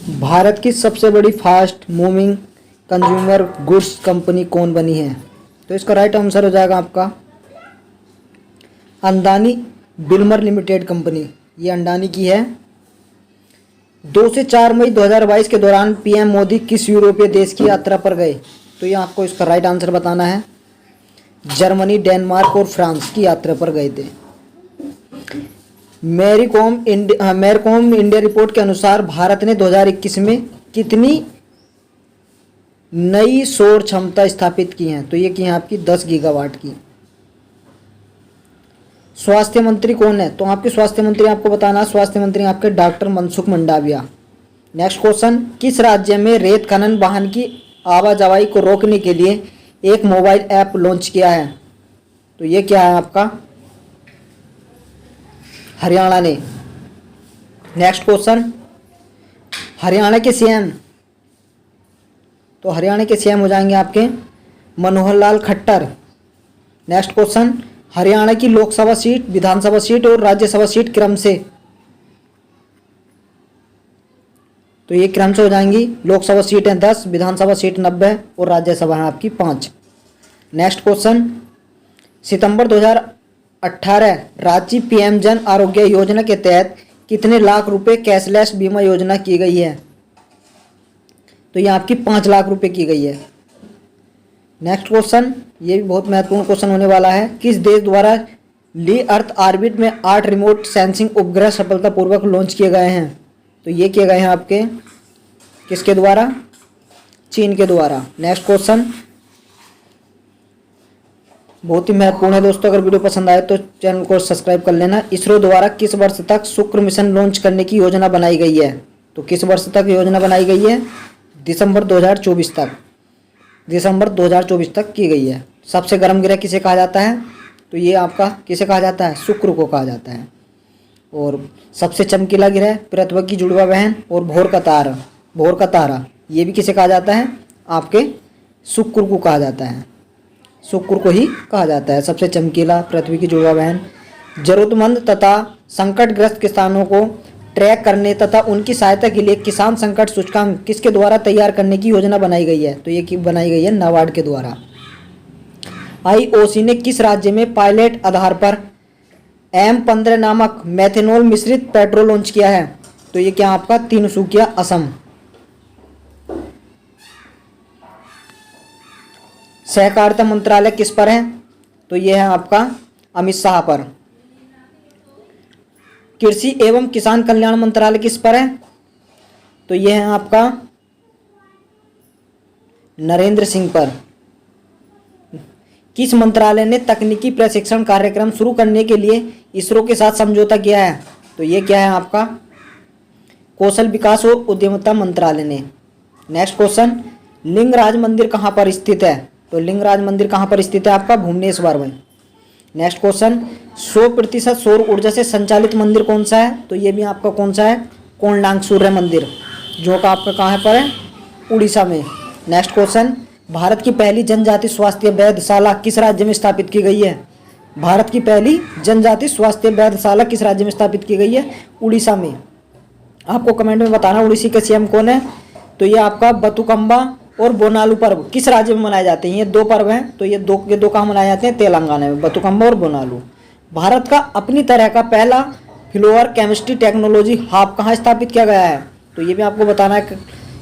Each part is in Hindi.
भारत की सबसे बड़ी fast moving consumer goods company कौन बनी है? तो इसका राइट आंसर हो जाएगा आपका अंदानी बिल्मर लिमिटेड कंपनी। ये अंडानी की है। 2 से 4 मई 2022 के दौरान पीएम मोदी किस यूरोपीय देश की यात्रा पर गए? तो ये आपको इसका राइट आंसर बताना है। जर्मनी, डेनमार्क और फ्रांस की यात्रा पर गए थे। मैरीकॉम इंडिया रिपोर्ट के अनुसार भारत ने 2021 में कितनी नई सौर क्षमता स्थापित की हैं? तो ये की हैं आपकी 10 गीगावाट की। स्वास्थ्य मंत्री कौन है? तो आपके स्वास्थ्य मंत्री आपको बताना, स्वास्थ्य मंत्री आपके doctor Mansukh Mandaviya. Next question, किस राज्य में रेत खनन वाहन की आवाजाही को रोकने के लिए एक मोबाइल ऐप लॉन्च किया है? तो ये क्या है आपका हरियाणा ने। नेक्स्ट क्वेश्चन, हरियाणा के सीएम, तो हरियाणा के सीएम हो जाएंगे आपके मनोहर लाल खट्टर। नेक्स्ट क्वेश्चन, हरियाणा की लोकसभा सीट, विधानसभा सीट और राज्यसभा सीट क्रम से, तो ये क्रम से हो जाएंगी। लोकसभा सीट है 10, विधानसभा सीट 90 और राज्यसभा है आपकी 5। नेक्स्ट क्वेश्चन, सितंबर 2018 राज्य पीएम जन आरोग्य योजना के तहत कितने लाख रुपए कैशलेस बीमा योजना की गई है? तो ये आपकी 5 लाख रुपए की गई है। नेक्स्ट क्वेश्चन, ये भी बहुत महत्वपूर्ण क्वेश्चन होने वाला है। किस देश द्वारा ली अर्थ ऑर्बिट में 8 रिमोट सेंसिंग उपग्रह सफलतापूर्वक लॉन्च किए गए हैं? तो ये किए गए हैं आपके किसके द्वारा? चीन के द्वारा। नेक्स्ट क्वेश्चन बहुत ही महत्वपूर्ण है दोस्तों, अगर वीडियो पसंद आए तो चैनल को सब्सक्राइब कर लेना। इसरो द्वारा किस वर्ष तक शुक्र मिशन लॉन्च करने की योजना बनाई गई है? तो किस वर्ष तक योजना बनाई गई है? दिसंबर 2024 तक, दिसंबर 2024 तक की गई है। सबसे गर्म ग्रह किसे कहा जाता है? तो ये आपका किसे कहा जाता है? शुक्र को कहा जाता है। और सबसे चमकीला ग्रह पृथ्वी की जुड़वा बहन और भोर का तारा, ये भी किसे कहा जाता है? आपके शुक्र को कहा जाता है, शुक्र को ही कहा जाता है सबसे चमकीला, पृथ्वी की जुड़वा बहन। जरूरतमंद तथा संकटग्रस्त किसानों को ट्रैक करने तथा उनकी सहायता के लिए किसान संकट सूचकांक किसके द्वारा तैयार करने की योजना बनाई गई है? तो ये बनाई गई है नाबार्ड के द्वारा। आईओसी ने किस राज्य में पायलट आधार पर M15 नामक मेथनॉल मिश्रित पेट्रोल लॉन्च किया है? तो ये क्या आपका तिनसुकिया, असम। सहकारिता मंत्रालय किस पर है? तो यह है आपका अमित शाह पर। कृषि एवं किसान कल्याण मंत्रालय किस पर है? तो यह है आपका नरेंद्र सिंह पर। किस मंत्रालय ने तकनीकी प्रशिक्षण कार्यक्रम शुरू करने के लिए इसरो के साथ समझौता किया है? तो यह क्या है आपका कौशल विकास और उद्यमिता मंत्रालय ने। नेक्स्ट क्वेश्चन, लिंगराज मंदिर कहां पर स्थित है? तो लिंगराज मंदिर कहां पर स्थित है? आपका भुवनेश्वर में। नेक्स्ट क्वेश्चन, 100% सौर ऊर्जा से संचालित मंदिर कौन सा है? तो ये भी आपका कौन सा है? कोणार्क सूर्य मंदिर, जो का आपका कहाँ पर है? उड़ीसा में। नेक्स्ट क्वेश्चन, भारत की पहली जनजाति स्वास्थ्य वैधशाला किस राज्य में स्थापित की गई है? भारत की पहली जनजाति स्वास्थ्य वैधशाला किस राज्य में स्थापित की गई है? उड़ीसा में। आपको कमेंट में बताना उड़ीसा के सीएम कौन है? तो ये आपका बतुकम्बा और बोनालू पर्व किस राज्य में मनाए जाते हैं? ये 2 पर्व हैं, तो ये दो कहाँ मनाए जाते हैं? तेलंगाना में, बतुकम्बा और बोनालू। भारत का अपनी तरह का पहला फ्लोअर केमिस्ट्री टेक्नोलॉजी हब कहाँ स्थापित किया गया है? तो ये भी आपको बताना है,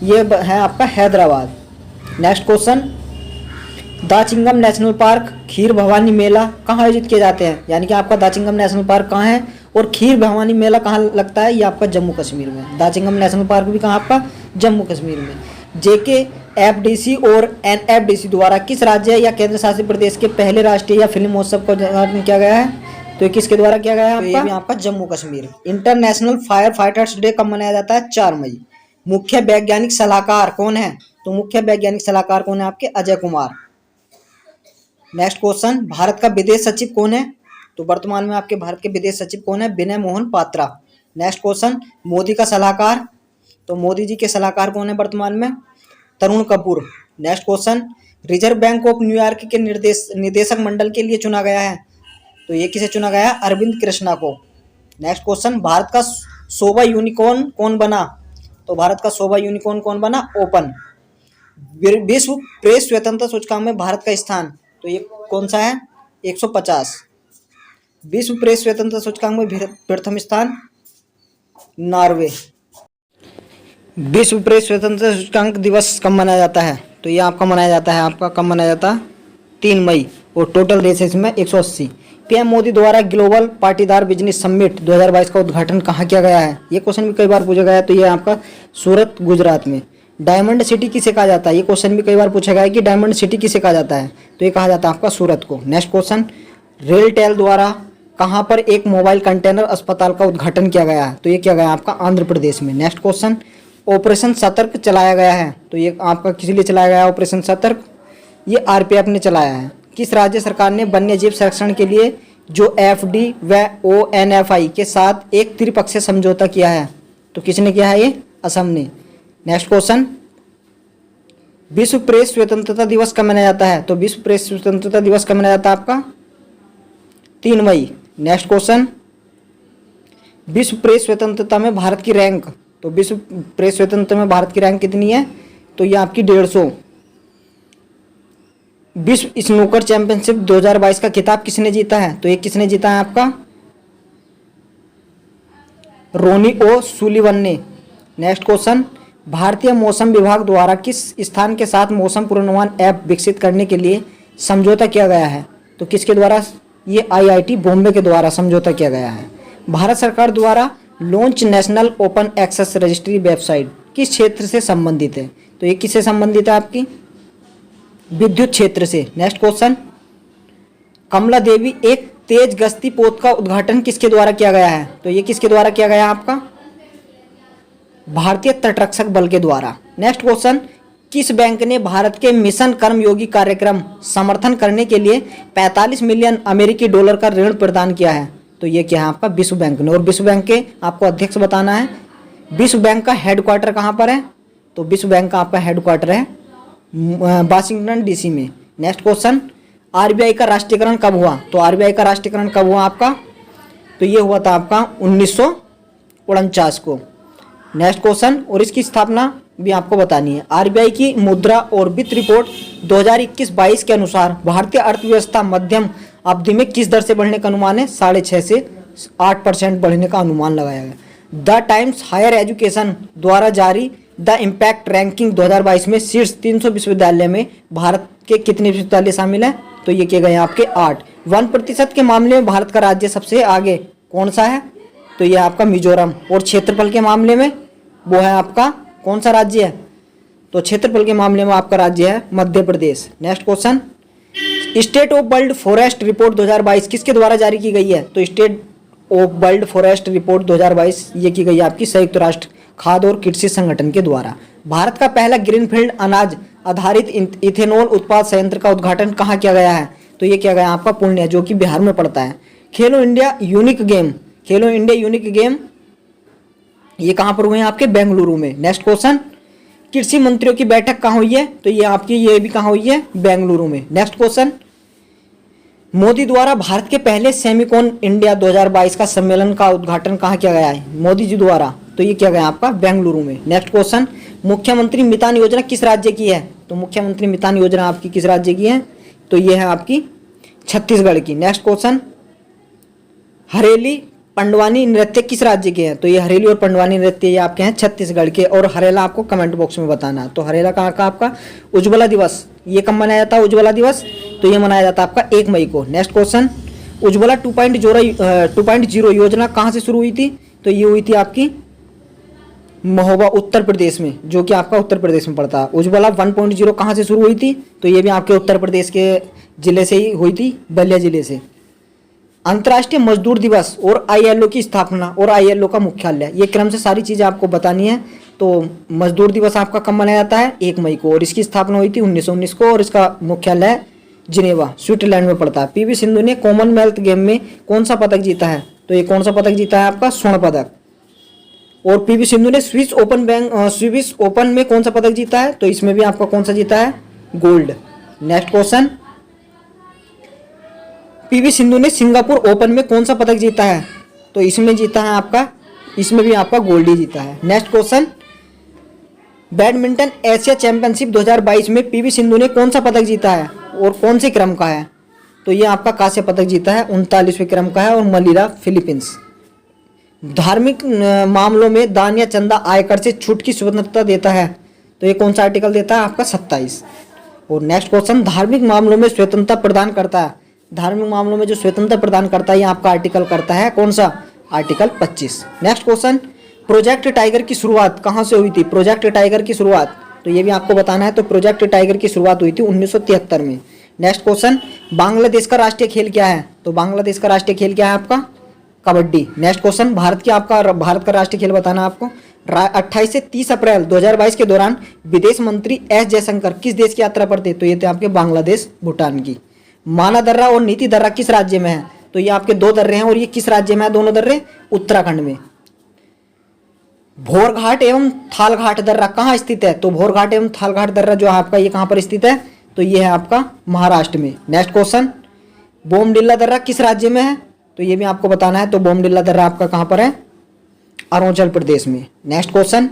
ये है आपका Hyderabad. Next question, Dachigam national park Kheer Bhawani Mela कहाँ आयोजित किए जाते हैं? यानी कि आपका दाचिंगम नेशनल पार्क कहाँ है और खीर भवानी मेला कहाँ लगता है? ये आपका जम्मू कश्मीर में। दाचिंगम नेशनल पार्क भी कहाँ आपका? जम्मू कश्मीर में। जेके एफडीसी और एनएफडीसी द्वारा किस राज्य या केंद्र शासित प्रदेश के पहले राष्ट्रीय या फिल्म महोत्सव का उद्घाटन किया गया है? तो किसके द्वारा किया गया है? आपका ये आपका Jammu Kashmir. International fire fighters day कब मनाया जाता है? 4 मई। मुख्य वैज्ञानिक सलाहकार कौन है? तो मुख्य वैज्ञानिक सलाहकार कौन है? आपके अजय कुमार। नेक्स्ट क्वेश्चन, भारत का विदेश सचिव कौन है? तो वर्तमान में आपके भारत के विदेश सचिव कौन है? विनय मोहन पात्रा। नेक्स्ट क्वेश्चन, मोदी का सलाहकार, तो मोदी जी के सलाहकार कौन है वर्तमान में? Tarun Kapoor. Next question, Reserve Bank of New York के निदेशक मंडल के लिए चुना गया है? तो ये किसे चुना गया है? अरविंद कृष्णा को। नेक्स्ट क्वेश्चन, भारत का शोभा यूनिकॉर्न कौन बना? तो भारत का 100वां यूनिकॉर्न कौन बना? ओपन। विश्व प्रेस स्वतंत्रता सूचकांक में भारत का स्थान, तो ये कौन सा है? 150। विश्व प्रेस स्वतंत्रता सूचकांक में प्रथम स्थान नॉर्वे। विश्व प्रेस स्वतंत्रता सूचकांक दिवस कब मनाया जाता है? तो ये आपका मनाया जाता है, आपका कब मनाया जाता है? 3 मई। और टोटल देश है इसमें 180। पीएम मोदी द्वारा ग्लोबल पाटीदार बिजनेस समिट 2022 का उद्घाटन कहाँ किया गया है? ये क्वेश्चन भी कई बार पूछा गया है। तो ये आपका सूरत, गुजरात में। डायमंड सिटी किसे कहा जाता है? ये क्वेश्चन भी कई बार पूछा गया है कि डायमंड सिटी किसे कहा जाता है? तो ये कहा जाता है आपका सूरत को। नेक्स्ट क्वेश्चन, रेलटेल द्वारा कहाँ पर एक मोबाइल कंटेनर अस्पताल का उद्घाटन किया गया है? तो ये किया गया आपका आंध्र प्रदेश में। नेक्स्ट क्वेश्चन, ऑपरेशन सतर्क चलाया गया है, तो ये आपका किस लिए चलाया गया है ऑपरेशन सतर्क? ये आरपीएफ ने चलाया है। किस राज्य सरकार ने वन्य जीव संरक्षण के लिए जो एफडी व ओएनएफआई के साथ एक त्रिपक्षीय समझौता किया है? तो किसने किया है? ये असम ने। नेक्स्ट क्वेश्चन, विश्व प्रेस स्वतंत्रता दिवस कब मनाया जाता है? तो विश्व प्रेस स्वतंत्रता दिवस कब मनाया जाता है आपका? 3 मई। नेक्स्ट क्वेश्चन, विश्व प्रेस स्वतंत्रता में भारत की रैंक, तो विश्व प्रेस स्वतंत्रता में भारत की रैंक कितनी है? तो ये आपकी 150। विश्व स्नूकर चैंपियनशिप 2022 का खिताब किसने जीता है? तो ये किसने जीता है आपका? रोनी ओ सुलिवन ने। नेक्स्ट क्वेश्चन, भारतीय मौसम विभाग द्वारा किस स्थान के साथ मौसम पूर्वानुमान ऐप विकसित करने के लिए समझौता किया गया है? तो किसके द्वारा? ये आईआईटी बॉम्बे के द्वारा समझौता किया गया है। भारत सरकार द्वारा launch national open access registry website किस क्षेत्र से संबंधित है? तो ये किससे संबंधित है आपकी? विद्युत क्षेत्र से। नेक्स्ट क्वेश्चन, कमला देवी एक तेज गश्ती पोत का उद्घाटन किसके द्वारा किया गया है? तो ये किसके द्वारा किया गया है आपका? भारतीय तटरक्षक बल के द्वारा। नेक्स्ट क्वेश्चन, किस बैंक ने भारत के मिशन कर्मयोगी कार्यक्रम समर्थन करने के लिए 45 मिलियन अमेरिकी डॉलर का ऋण प्रदान किया है? तो ये क्या है आपका? विश्व बैंक ने। और विश्व बैंक के आपको अध्यक्ष बताना है। विश्व बैंक का हेडक्वार्टर कहाँ पर है? तो विश्व बैंक का आपका हेडक्वार्टर है वाशिंगटन डीसी में। नेक्स्ट क्वेश्चन, आरबीआई का राष्ट्रीयकरण कब हुआ? तो आरबीआई का राष्ट्रीयकरण कब हुआ आपका? तो ये हुआ था आपका 1949 को। नेक्स्ट क्वेश्चन, और इसकी स्थापना भी आपको बतानी है। आरबीआई की मुद्रा और वित्त रिपोर्ट 2021-22 के अनुसार भारतीय अर्थव्यवस्था मध्यम अवधि में किस दर से बढ़ने का अनुमान है? 6.5 से 8% बढ़ने का अनुमान लगाया गया। द टाइम्स हायर एजुकेशन द्वारा जारी द इम्पैक्ट रैंकिंग 2022 में शीर्ष 300 विश्वविद्यालय में भारत के कितने विश्वविद्यालय शामिल हैं? तो ये किए गए आपके 8। 1% के मामले में भारत का राज्य सबसे आगे कौन सा है? तो ये आपका मिजोरम। और क्षेत्रफल के मामले में वो है आपका कौन सा राज्य है? तो क्षेत्रफल के मामले में आपका राज्य है Madhya Pradesh. Next question, State of World Forest Report 2022 किसके द्वारा जारी की गई है? तो State of World Forest Report 2022 ये की गई है आपकी संयुक्त राष्ट्र खाद्य और कृषि संगठन के द्वारा। भारत का पहला ग्रीनफील्ड अनाज आधारित इथेनॉल उत्पाद संयंत्र का उद्घाटन कहाँ किया गया है? तो ये किया गया आपका पूर्णिया, जो कि बिहार में पड़ता है। खेलो इंडिया यूनिक गेम ये कहाँ पर हुए हैं? आपके बेंगलुरु में। नेक्स्ट क्वेश्चन, कृषि मंत्रियों की बैठक कहाँ हुई है? तो ये आपकी ये भी कहाँ हुई है? बेंगलुरु में। नेक्स्ट क्वेश्चन, मोदी द्वारा भारत के पहले सेमिकॉन इंडिया 2022 का सम्मेलन का उद्घाटन कहाँ किया गया है? मोदी जी द्वारा। तो ये किया गया आपका बेंगलुरु में। नेक्स्ट क्वेश्चन, मुख्यमंत्री मितान योजना किस राज्य की है? तो मुख्यमंत्री मितान योजना आपकी किस राज्य की है? तो ये है आपकी छत्तीसगढ़ की। नेक्स्ट क्वेश्चन, हरेली पंडवानी नृत्य किस राज्य के हैं? तो ये हरेली और पंडवानी नृत्य ये आपके हैं छत्तीसगढ़ के। और हरेला आपको कमेंट बॉक्स में बताना। तो हरेला कहाँ का आपका? उज्ज्वला दिवस ये कब मनाया जाता है? उज्ज्वला दिवस तो ये मनाया जाता है आपका 1 मई को। नेक्स्ट क्वेश्चन, उज्ज्वला 2.0 योजना कहाँ से शुरू हुई थी? तो ये हुई थी आपकी महोबा उत्तर प्रदेश में, जो कि आपका उत्तर प्रदेश में पड़ता है। उज्ज्वला 1.0 कहाँ से शुरू हुई थी? तो ये भी आपके उत्तर प्रदेश के जिले से ही हुई थी, बलिया जिले से। अंतर्राष्ट्रीय मजदूर दिवस और आईएलओ की स्थापना और आईएलओ का मुख्यालय, ये क्रम से सारी चीज़ें आपको बतानी है। तो मजदूर दिवस आपका कब मनाया जाता है? 1 मई को। और इसकी स्थापना हुई थी 1919 को और इसका मुख्यालय जिनेवा स्विट्जरलैंड में पड़ता है। पीवी सिंधु ने कॉमनवेल्थ गेम में कौन सा पदक जीता है? तो ये कौन सा पदक जीता है आपका? स्वर्ण पदक। और पीवी सिंधु ने स्विस ओपन में कौन सा पदक जीता है? तो इसमें भी आपका कौन सा जीता है? Gold. Next question, PV Sindhu ने सिंगापुर ओपन में कौन सा पदक जीता है? तो इसमें जीता है आपका, इसमें भी आपका गोल्ड ही जीता है। Next question, badminton Asia championship 2022 में पीवी सिंधु ने कौन सा पदक जीता है और कौन से क्रम का है? तो ये आपका कांस्य पदक जीता है, 39वें क्रम का है और मनीला फिलीपींस। धार्मिक मामलों में दान या चंदा आयकर से छूट की स्वतंत्रता देता है, तो ये कौन सा आर्टिकल देता है? आपका 27। और नेक्स्ट क्वेश्चन, धार्मिक मामलों में स्वतंत्रता प्रदान करता है। धार्मिक मामलों में जो स्वतंत्रता प्रदान करता है ये आपका आर्टिकल करता है कौन सा? Article 25। Next question, project tiger की शुरुआत कहाँ से हुई थी? प्रोजेक्ट टाइगर की शुरुआत तो ये भी आपको बताना है। तो प्रोजेक्ट टाइगर की शुरुआत हुई थी 1973 में। नेक्स्ट क्वेश्चन, बांग्लादेश का राष्ट्रीय खेल क्या है? तो बांग्लादेश का राष्ट्रीय खेल क्या है आपका? कबड्डी। नेक्स्ट क्वेश्चन, भारत का राष्ट्रीय खेल बताना है आपको। 28 से 30 अप्रैल 2022 के दौरान विदेश मंत्री एस जयशंकर किस देश की यात्रा पर थे? तो ये थे आपके बांग्लादेश, भूटान की। माना दर्रा और नीति दर्रा किस राज्य में है? तो ये आपके दो दर्रे हैं और ये किस राज्य में है दोनों दर्रे? उत्तराखंड में। भोरघाट एवं थालघाट दर्रा कहाँ स्थित है? तो भोरघाट एवं थालघाट दर्रा जो है आपका ये कहाँ पर स्थित है? तो ये है आपका महाराष्ट्र में। नेक्स्ट क्वेश्चन, बोमडिल्ला दर्रा किस राज्य में है? तो ये भी आपको बताना है। तो बोमडिल्ला दर्रा आपका कहाँ पर है? अरुणाचल प्रदेश में। नेक्स्ट क्वेश्चन,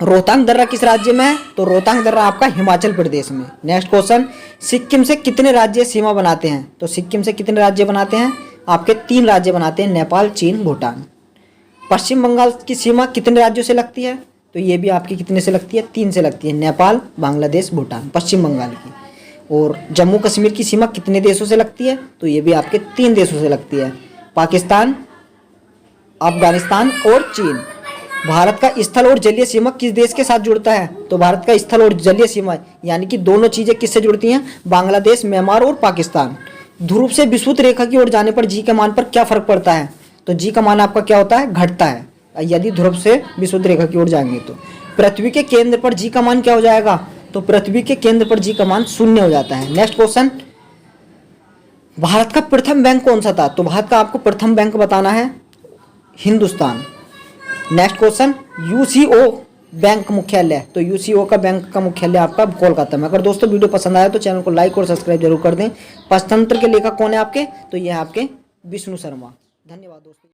रोहतांग दर्रा किस राज्य में है? तो रोहतांग दर्रा आपका हिमाचल प्रदेश में। नेक्स्ट क्वेश्चन, सिक्किम से कितने राज्य सीमा बनाते हैं? तो सिक्किम से कितने राज्य बनाते हैं? आपके 3 राज्य बनाते हैं, नेपाल, चीन, भूटान। पश्चिम बंगाल की सीमा कितने राज्यों से लगती है? तो ये भी आपकी कितने से लगती है? 3 से लगती है, नेपाल, बांग्लादेश, भूटान, पश्चिम बंगाल की। और जम्मू कश्मीर की सीमा कितने देशों से लगती है? तो ये भी आपके 3 देशों से लगती है, पाकिस्तान, अफगानिस्तान और चीन। भारत का स्थल और जलीय सीमा किस देश के साथ जुड़ता है? तो भारत का स्थल और जलीय सीमा यानी कि दोनों चीजें किससे जुड़ती हैं? बांग्लादेश, म्यांमार और पाकिस्तान। ध्रुव से विषुवत रेखा की ओर जाने पर जी के मान पर क्या फर्क पड़ता है? तो जी का मान आपका क्या होता है? घटता है यदि ध्रुव से विषुवत रेखा की ओर जाएंगे तो। पृथ्वी के केंद्र पर जी का मान क्या हो जाएगा? तो पृथ्वी के केंद्र पर जी का मान 0 हो जाता है। नेक्स्ट क्वेश्चन, भारत का प्रथम बैंक कौन सा था? तो भारत का आपको प्रथम बैंक बताना है, Hindustan. Next question, UCO bank मुख्यालय। तो यूसीओ का बैंक का मुख्यालय आपका कोलकाता में। अगर दोस्तों वीडियो पसंद आया तो चैनल को लाइक और सब्सक्राइब जरूर कर दें। पंचतंत्र के लेखक कौन है आपके? तो ये है आपके विष्णु शर्मा। धन्यवाद दोस्तों।